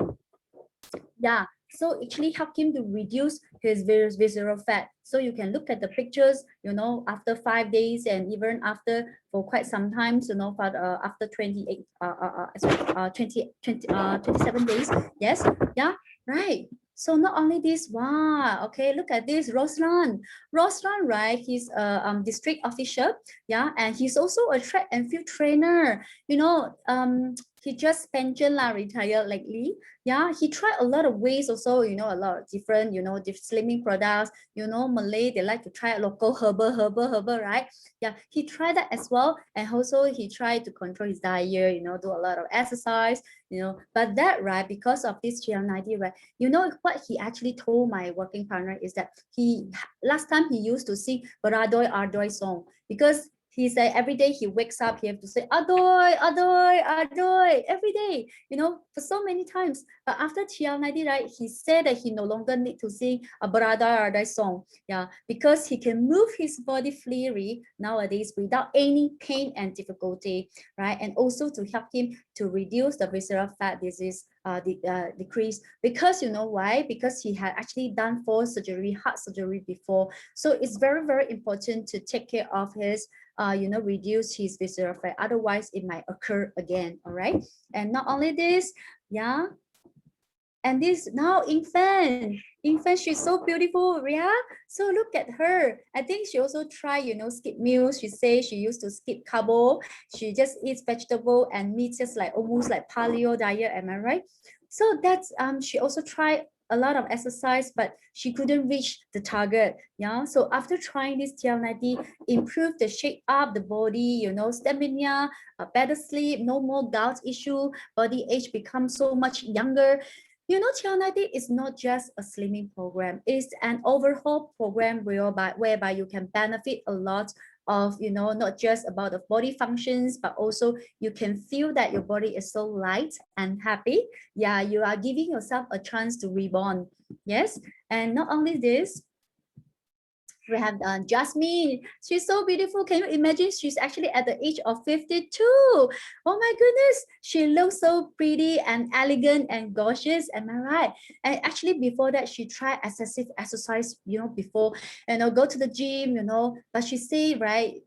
yeah, so actually help him to reduce his visceral fat. So you can look at the pictures, you know, after 5 days and even after for quite some time, you know, for after 27 days. Yes, yeah, right. So not only this, wow, okay, look at this, Roslan, right? He's a district official, yeah, and he's also a track and field trainer. You know, he just pension retired lately. Yeah, he tried a lot of ways also, you know, a lot of different, you know, slimming products. You know, Malay, they like to try local herbal, right? Yeah, he tried that as well. And also he tried to control his diet, you know, do a lot of exercise, you know, but that, right, because of this TR90, right, you know, what he actually told my working partner is that last time he used to sing Baradoy Ardoy song, because he said every day he wakes up, he have to say Adoy, Adoy, Adoy every day, you know, for so many times. But after TR90, right, he said that he no longer need to sing a Baradoy Ardoy song, yeah, because he can move his body freely nowadays without any pain and difficulty, right? And also to help him to reduce the visceral fat disease decrease. Because you know why? Because he had actually done heart surgery before. So it's very, very important to take care of his you know, reduce his visceral fat, otherwise it might occur again. All right. And not only this, yeah, And this now infant, she's so beautiful, yeah. So look at her. I think she also try, skip meals. She say she used to skip carbo. She just eats vegetable and meat, just like almost like paleo diet. Am I right? So that's she also tried a lot of exercise, but she couldn't reach the target. Yeah. So after trying this TL90, improve the shape up the body, stamina, better sleep, no more gout issue, body age becomes so much younger. TL90 is not just a slimming program. It's an overhaul program whereby you can benefit a lot of, not just about the body functions, but also you can feel that your body is so light and happy. Yeah, you are giving yourself a chance to reborn. Yes, and not only this, we have Jasmine. She's so beautiful. Can you imagine? She's actually at the age of 52. Oh my goodness. She looks so pretty and elegant and gorgeous. Am I right? And actually before that, she tried excessive exercise, before, go to the gym, but she say, right,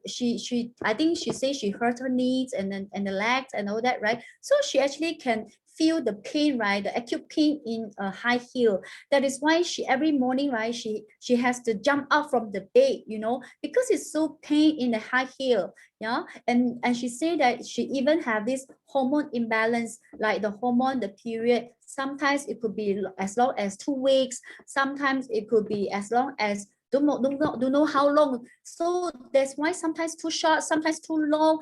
I think she say she hurt her knees and the legs and all that, right? So she actually can feel the pain, right? The acute pain in a high heel. That is why she every morning, right? She has to jump out from the bed, because it's so pain in the high heel. Yeah, and she said that she even have this hormone imbalance, like the hormone, the period. Sometimes it could be as long as 2 weeks. Sometimes it could be as long as don't know how long. So that's why sometimes too short, sometimes too long.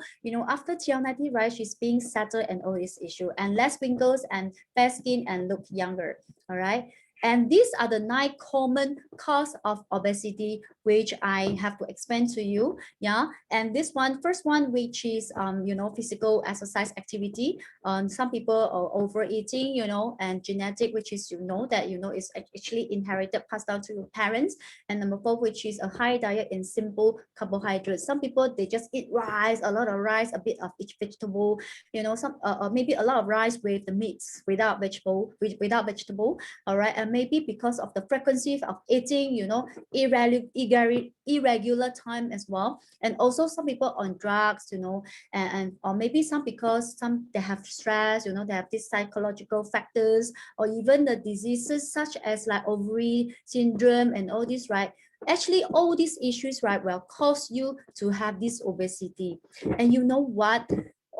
After TL90, right, she's being settled and all this issue and less wrinkles and fair skin and look younger. All right. And these are the 9 common causes of obesity, which I have to explain to you. Yeah. And this one, first one, which is, physical exercise activity. Some people are overeating, and genetic, which is, that, is actually inherited, passed down to your parents. And number 4, which is a high diet in simple carbohydrates. Some people, they just eat rice, a lot of rice, a bit of each vegetable, some, maybe a lot of rice with the meats, without vegetable. All right. And maybe because of the frequency of eating, irregular time as well. And also some people on drugs, and or maybe some because they have stress, they have these psychological factors, or even the diseases such as like ovary syndrome and all this, right? Actually, all these issues, right, will cause you to have this obesity. And you know what?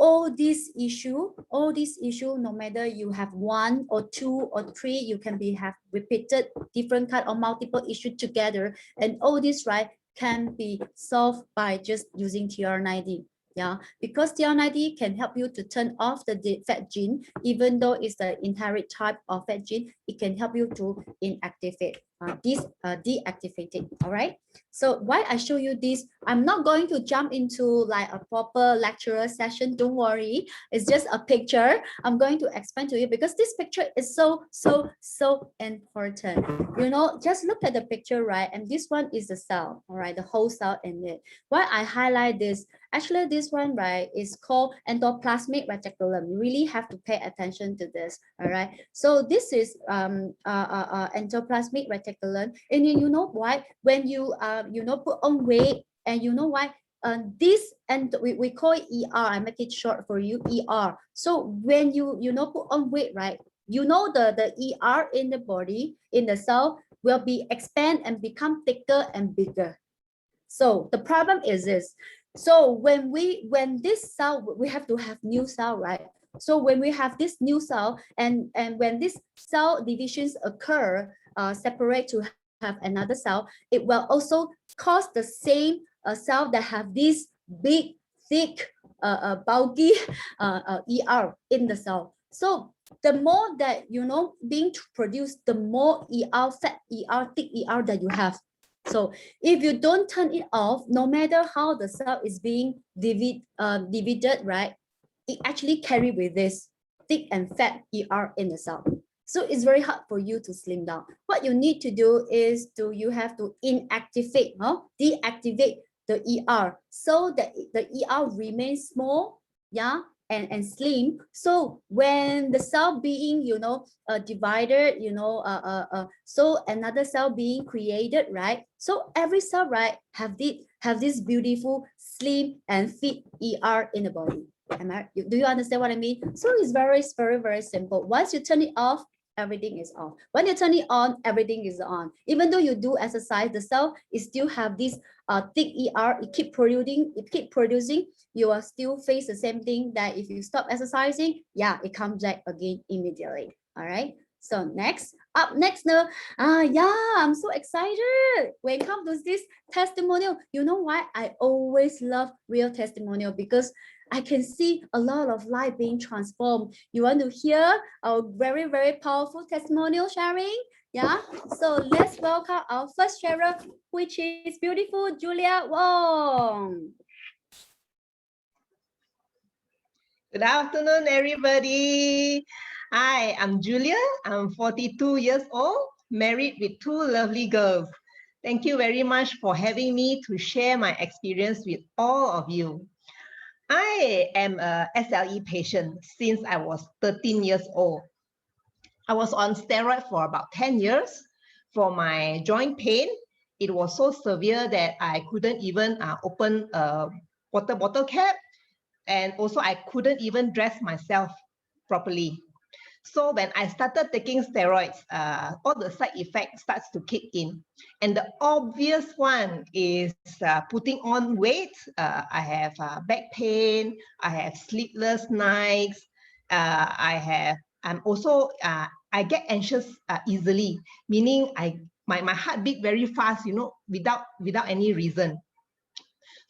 All these issue, no matter you have 1 or 2 or 3, you can have repeated different kind or multiple issue together. And all this, right, can be solved by just using TR90. Yeah, because TR90 can help you to turn off the fat gene, even though it's the inherent type of fat gene, it can help you to inactivate, deactivate it. All right. So why I show you this, I'm not going to jump into like a proper lecturer session. Don't worry. It's just a picture. I'm going to explain to you because this picture is so important. Just look at the picture, right? And this one is the cell, all right, the whole cell in it. Why I highlight this? Actually, this one, right, is called endoplasmic reticulum. You really have to pay attention to this, all right? So this is endoplasmic reticulum, and you know why? When you put on weight, and you know why? This, and we call it ER. I make it short for you, ER. So when you put on weight, right? The ER in the body, in the cell, will be expand and become thicker and bigger. So the problem is this. So when this cell, we have to have new cell, right? So when we have this new cell, and when this cell divisions occur, separate to have another cell, it will also cause the same cell that have this big, thick, bulky ER in the cell. So the more that being produced, the more ER, fat ER, thick ER that you have. So if you don't turn it off, no matter how the cell is being divided, right, it actually carry with this thick and fat ER in the cell. So it's very hard for you to slim down. What you need to do is you have to inactivate, deactivate the ER so that the ER remains small, yeah, and slim. So when the cell being divided, so another cell being created, right? So every cell, right, have this beautiful slim and fit ER in the body. Do you understand what I mean? So it's very, very, very simple. Once you turn it off, everything is off. When you turn it on, everything is on. Even though you do exercise, the cell it still have this thick ER, it keep producing, you will still face the same thing that if you stop exercising, yeah, it comes back again immediately. All right. So up next now, yeah, I'm so excited when it comes to this testimonial. You know why I always love real testimonial? Because I can see a lot of life being transformed. You want to hear our very, very powerful testimonial sharing? Yeah, so let's welcome our first sharer, which is beautiful Julia Ong. Good afternoon, everybody. Hi, I'm Julia. I'm 42 years old, married with 2 lovely girls. Thank you very much for having me to share my experience with all of you. I am a SLE patient since I was 13 years old. I was on steroid for about 10 years. For my joint pain, it was so severe that I couldn't even open a water bottle cap. And also I couldn't even dress myself properly. So when I started taking steroids, all the side effects starts to kick in. And the obvious one is putting on weight. I have back pain, I have sleepless nights, I get anxious easily, meaning my heart beat very fast, you know, without any reason.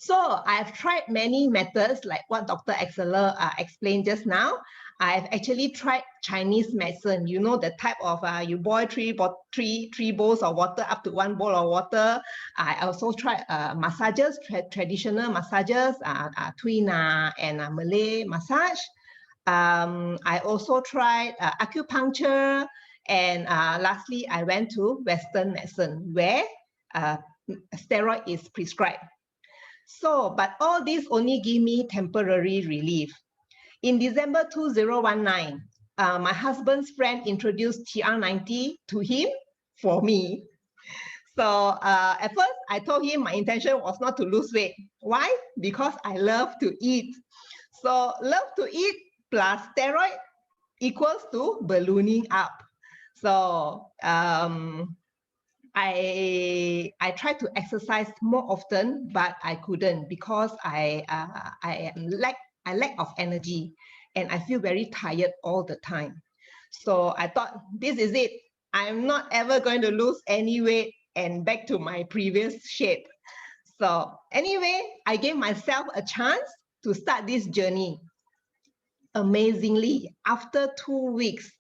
So I've tried many methods like what Dr. Axellel explained just now. I've actually tried Chinese medicine, you know, the type of you boil three bowls of water up to 1 bowl of water. I also tried massages, traditional massages, Tui-Na and Malay massage. I also tried acupuncture, and lastly, I went to Western medicine where steroid is prescribed. So, but all this only give me temporary relief. In December 2019, my husband's friend introduced TR90 to him for me. So at first, I told him my intention was not to lose weight. Why? Because I love to eat. So love to eat plus steroid equals to ballooning up. So I tried to exercise more often, but I couldn't because I lack of energy and I feel very tired all the time. So I thought, this is it. I'm not ever going to lose any weight and back to my previous shape. So anyway, I gave myself a chance to start this journey. Amazingly, after 2 weeks,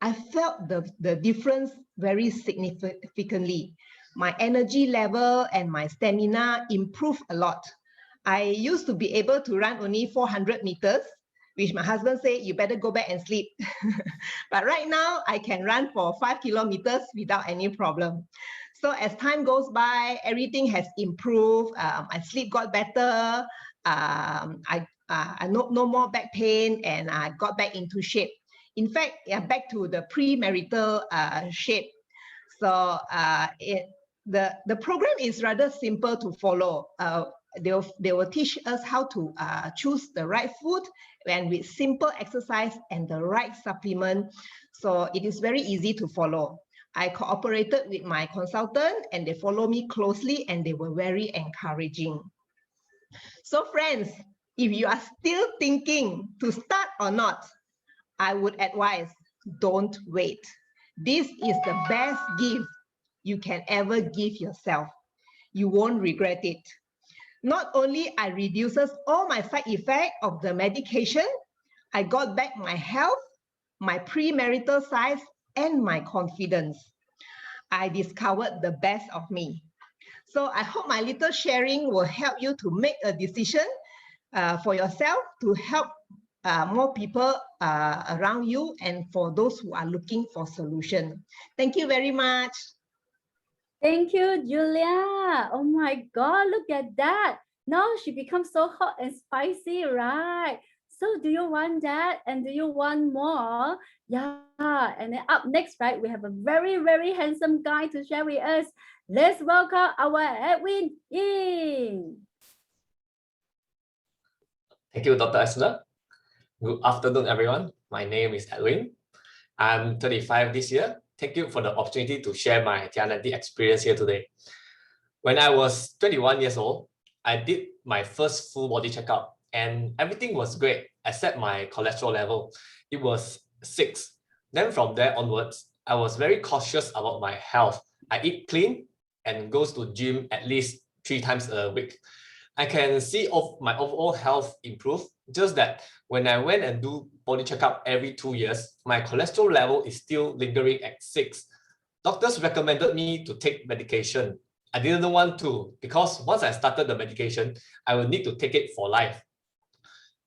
I felt the difference very significantly. My energy level and my stamina improved a lot. I used to be able to run only 400 meters, which my husband said, you better go back and sleep. But right now, I can run for 5 kilometers without any problem. So as time goes by, everything has improved. My sleep got better. I no more back pain, and I got back into shape. In fact, back to the premarital shape. So the program is rather simple to follow. They will teach us how to choose the right food and with simple exercise and the right supplement. So it is very easy to follow. I cooperated with my consultant and they follow me closely and they were very encouraging. So friends, if you are still thinking to start or not, I would advise, don't wait. This is the best gift you can ever give yourself. You won't regret it. Not only I reduces all my side effects of the medication, I got back my health, my premarital size, and my confidence. I discovered the best of me. So I hope my little sharing will help you to make a decision for yourself to help more people around you and for those who are looking for solution. Thank you very much. Thank you, Julia. Oh my God, look at that. Now she becomes so hot and spicy, right? So do you want that? And do you want more? Yeah. And then up next, right, we have a very, very handsome guy to share with us. Let's welcome our Edwin Yiing. Thank you, Dr. Axellel. Good afternoon, everyone. My name is Edwin. I'm 35 this year. Thank you for the opportunity to share my TR90 experience here today. When I was 21 years old, I did my first full body checkup and everything was great except my cholesterol level. It was 6. Then from there onwards, I was very cautious about my health. I eat clean and goes to gym at least 3 times a week. I can see my overall health improve, just that when I went and do body checkup every 2 years, my cholesterol level is still lingering at 6. Doctors recommended me to take medication. I didn't want to because once I started the medication, I will need to take it for life.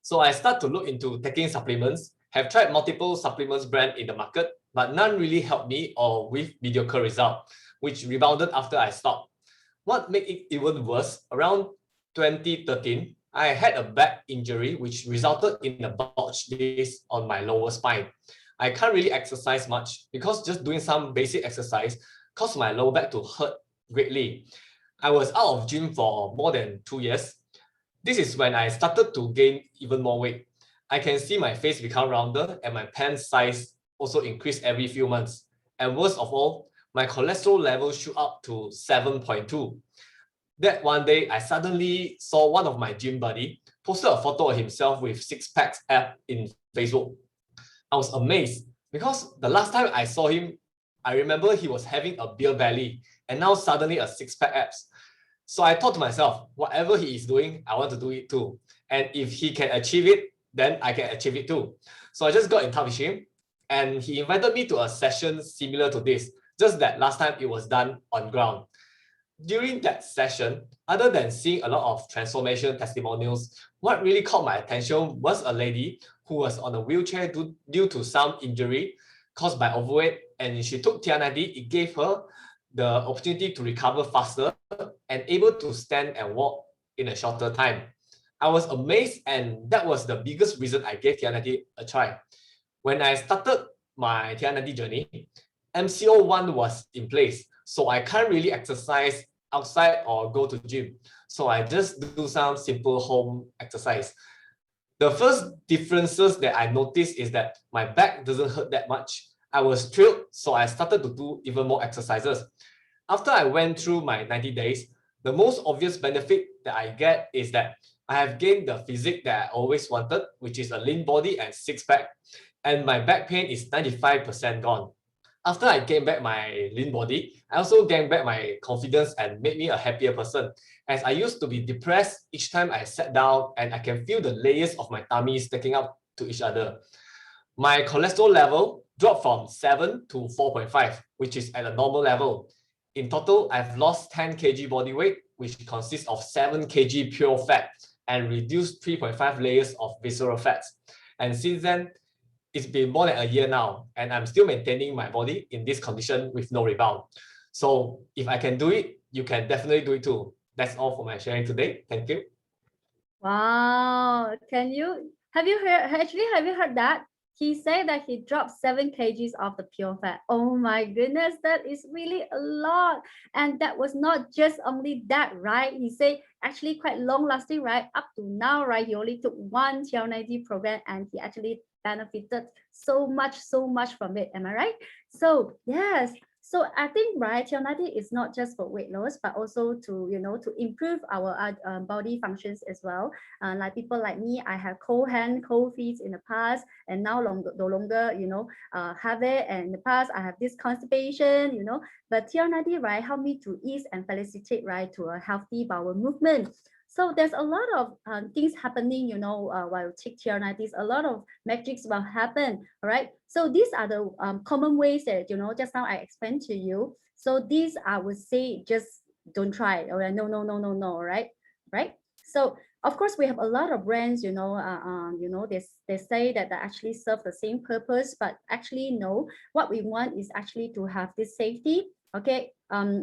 So I start to look into taking supplements, have tried multiple supplements brand in the market, but none really helped me or with mediocre result, which rebounded after I stopped. What made it even worse, around 2013, I had a back injury which resulted in a bulge disc on my lower spine. I can't really exercise much because just doing some basic exercise caused my lower back to hurt greatly. I was out of gym for more than 2 years. This is when I started to gain even more weight. I can see my face become rounder and my pants size also increased every few months. And worst of all, my cholesterol level shoot up to 7.2. That one day, I suddenly saw one of my gym buddy posted a photo of himself with 6-pack abs in Facebook. I was amazed because the last time I saw him, I remember he was having a beer belly and now suddenly a 6-pack abs. So I thought to myself, whatever he is doing, I want to do it too. And if he can achieve it, then I can achieve it too. So I just got in touch with him and he invited me to a session similar to this, just that last time it was done on ground. During that session, other than seeing a lot of transformation testimonials, what really caught my attention was a lady who was on a wheelchair due to some injury caused by overweight, and she took TR90. It gave her the opportunity to recover faster and able to stand and walk in a shorter time. I was amazed, and that was the biggest reason I gave TR90 a try. When I started my TR90 journey, MCO1 was in place, so I can't really exercise outside or go to gym. So I just do some simple home exercise. The first differences that I noticed is that my back doesn't hurt that much. I was thrilled, so I started to do even more exercises. After I went through my 90 days, the most obvious benefit that I get is that I have gained the physique that I always wanted, which is a lean body and 6-pack, and my back pain is 95% gone. After I gained back my lean body, I also gained back my confidence and made me a happier person, as I used to be depressed each time I sat down and I can feel the layers of my tummy sticking up to each other. My cholesterol level dropped from 7 to 4.5, which is at a normal level. In total, I've lost 10 kg body weight, which consists of 7 kg pure fat and reduced 3.5 layers of visceral fats. And since then, it's been more than a year now, and I'm still maintaining my body in this condition with no rebound. So if I can do it, you can definitely do it too. That's all for my sharing today. Thank you. Wow. Have you heard that? He said that he dropped 7 kgs of the pure fat. Oh my goodness, that is really a lot. And that was not just only that, right? He said actually quite long lasting, right? Up to now, right? He only took 1 TR90 program and he actually benefited so much from it. Am I right? So yes. So I think, right, TR90 is not just for weight loss, but also to, to improve our body functions as well. Like people like me, I have cold hand, cold feet in the past, and now no longer, have it. And in the past, I have this constipation, but TR90, right, help me to ease and facilitate, right, to a healthy bowel movement. So there's a lot of things happening, while take TR90s, a lot of metrics will happen, all right? So these are the common ways that, just now I explained to you. So these, I would say, just don't try, all right? No, right? So of course, we have a lot of brands, they say that they actually serve the same purpose, but actually, no, what we want is actually to have this safety, okay,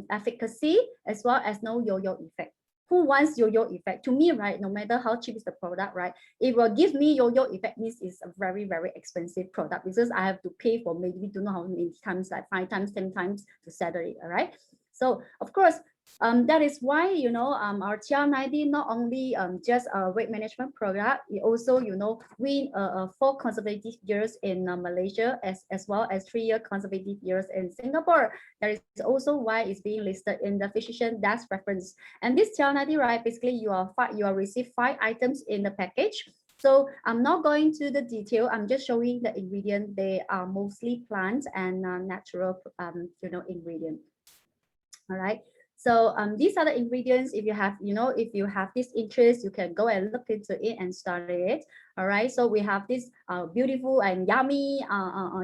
efficacy, as well as no yo-yo effect. Who wants yo-yo effect? To me, right, no matter how cheap is the product, right, it will give me yo-yo effect means it's a very, very expensive product because I have to pay for maybe don't know how many times, like 5 times, 10 times to settle it, all right? So of course, That is why, you know, our TR90 not only just a weight management product, it also, you know, win 4 consecutive years in Malaysia as well as 3 consecutive years in Singapore. That is also why it's being listed in the physician desk reference. And this TR90, right, basically you are receive 5 items in the package. So I'm not going to the detail. I'm just showing the ingredient. They are mostly plant and natural, you know, ingredient. All right. So these are the ingredients. If you have, you know, if you have this interest, you can go and look into it and study it. All right. So we have this beautiful and yummy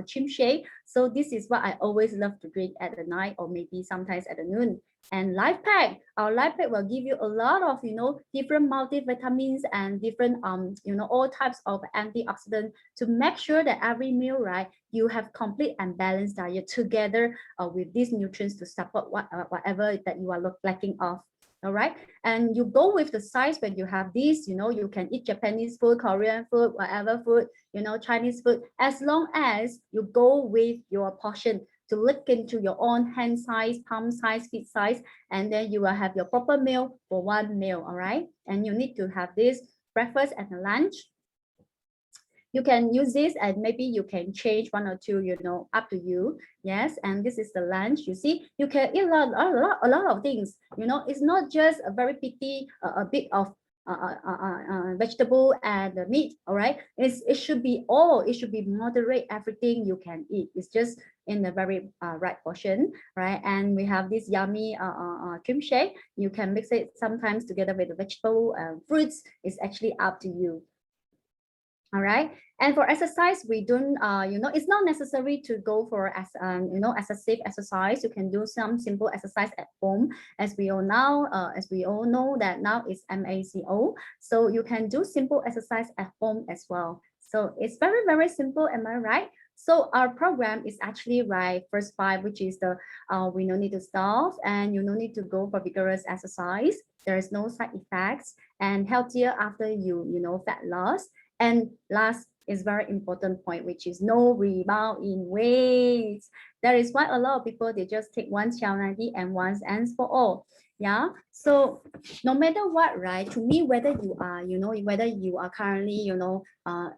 chimche. So this is what I always love to drink at the night or maybe sometimes at the noon. And life pack, our life pack will give you a lot of, you know, different multivitamins and different, you know, all types of antioxidants to make sure that every meal, right, you have complete and balanced diet together with these nutrients to support whatever that you are lacking of. All right. And you go with the size when you have this, you know, you can eat Japanese food, Korean food, whatever food, you know, Chinese food, as long as you go with your portion to look into your own hand size, palm size, feet size, and then you will have your proper meal for 1 meal, all right? And you need to have this breakfast and lunch. You can use this and maybe you can change 1 or 2, you know, up to you. Yes, and this is the lunch. You see, you can eat a lot of things. You know, it's not just a very picky, a bit of vegetable and the meat. All right, it should be all. It should be moderate. Everything you can eat. It's just in the very right portion, right? And we have this yummy kimchi. You can mix it sometimes together with the vegetable fruits. It's actually up to you. All right. And for exercise, we don't, you know, it's not necessary to go for you know, excessive exercise. You can do some simple exercise at home, as we all know that now it's MACO. So you can do simple exercise at home as well. So it's very, very simple. Am I right? So our program is actually right. First 5, which is the we no need to starve and you no need to go for vigorous exercise. There is no side effects and healthier after you know, fat loss. And last is very important point, which is no rebound in weight. That is why a lot of people, they just take one TR90 and once and for all. Yeah. So no matter what, right? To me, whether you are, you know, whether you are currently, you know,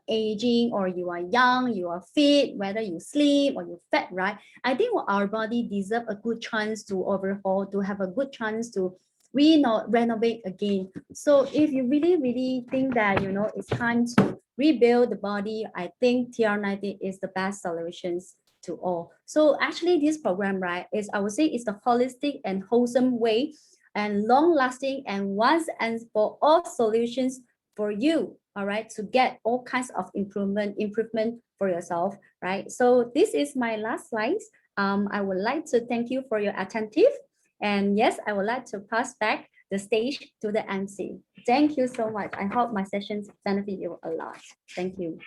aging or you are young, you are fit, whether you sleep or you're fat, right? I think our body deserves a good chance to overhaul, to have a good chance to renovate again. So if you really think that, you know, it's time to rebuild the body, I think TR90 is the best solutions to all. So actually this program, right, is, I would say, is the holistic and wholesome way and long lasting and once and for all solutions for you, all right, to get all kinds of improvement for yourself, right? So this is my last slides. I would like to thank you for your attentive. And yes, I would like to pass back the stage to the MC. Thank you so much. I hope my sessions benefit you a lot. Thank you.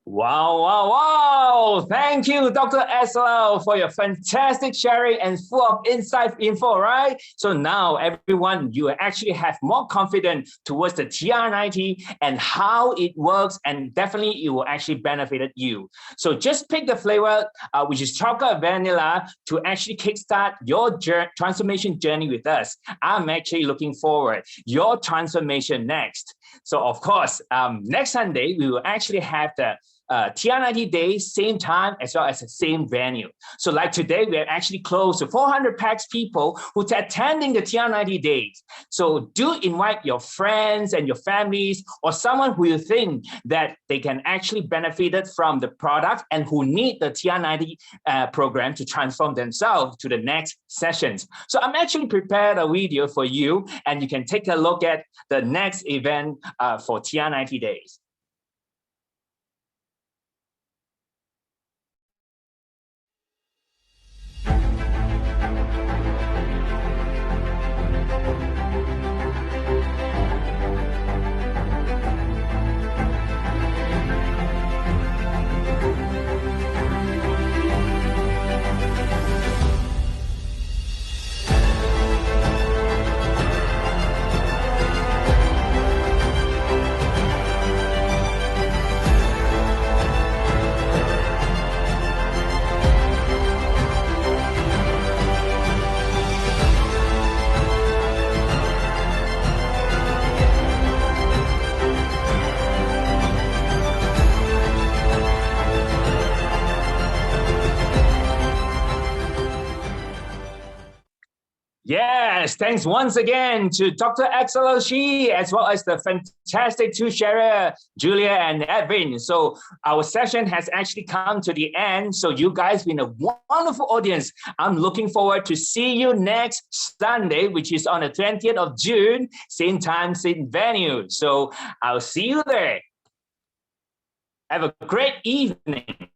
Wow. Thank you, Dr. Axellel, for your fantastic sharing and full of insight info, right? So now everyone, you actually have more confidence towards the TR90 and how it works, and definitely it will actually benefit you. So just pick the flavor, which is chocolate vanilla, to actually kickstart your transformation journey with us. I'm actually looking forward your transformation next. So of course, next Sunday, we will actually have the TR90 day, same time as well as the same venue. So like today, we are actually close to 400 packs people who's attending the TR90 days. So do invite your friends and your families or someone who you think that they can actually benefit from the product and who need the TR90 program to transform themselves to the next sessions. So I'm actually prepared a video for you, and you can take a look at the next event for TR90 days. Yes, thanks once again to Dr. Axellel Shee, as well as the fantastic two sharer, Julia and Edwin. So our session has actually come to the end. So you guys been a wonderful audience. I'm looking forward to see you next Sunday, which is on the 20th of June, same time, same venue. So I'll see you there. Have a great evening.